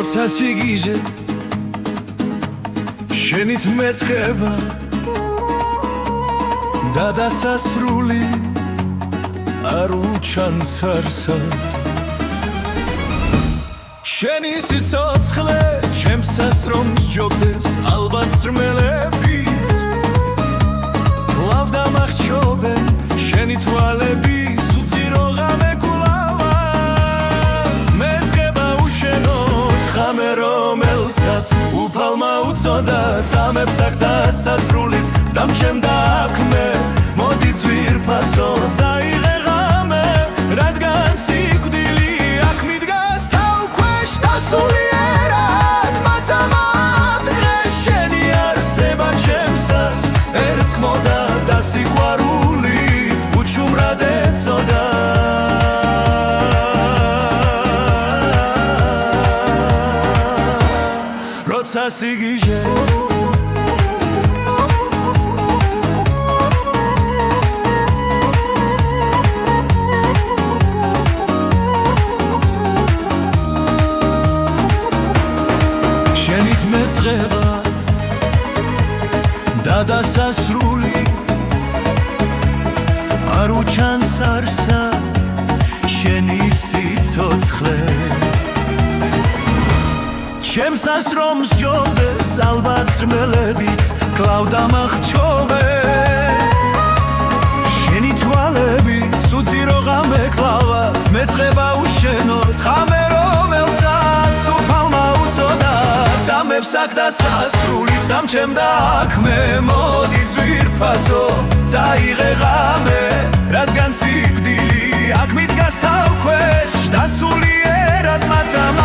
როცა სიგიჟე შენით მეწყება და დასასრული არ უჩანს არსად შენი სიცოცხლე ჩემს სასრომს ჯობდეს ალბათ სრმელებით ლავ დამახჩობენ შენი თვალები სუცი როღამე გულავად მეწყება უშენოდ ხამე რომელსაც უფალმა უწოდა წამებს აქ დასასრულიც დამჩემდა აქ მე მოდი ძვირფასო წაიღე ღამე რადგან სიკვდილი აქ მიდგას თავქვეშ დასულიერად მაცამად დღეს შენი არსება ჩემსას ერწყმოდა და სიყვარული უჩუმრად ეწოდა როცა სიგიჟე და დასასრული არ უჩანს არსად შენი სიცოცხლე ჩემს სასრომს ჯობდეს ალბათ ძმელებიც კლავ დამახჩობენ შენი თვალები სუცი როღამე კლავად მეწყება უშენოდ ხამე რომელსაც უფალმა უწოდა წამებს აქ დასასრულიც დამჩემდა აქ მე მოდი ძვირფასო წაიღე ღამე რადგან სიკვდილი აქ მიდგას თავქვეშ დასულიერად მაცამა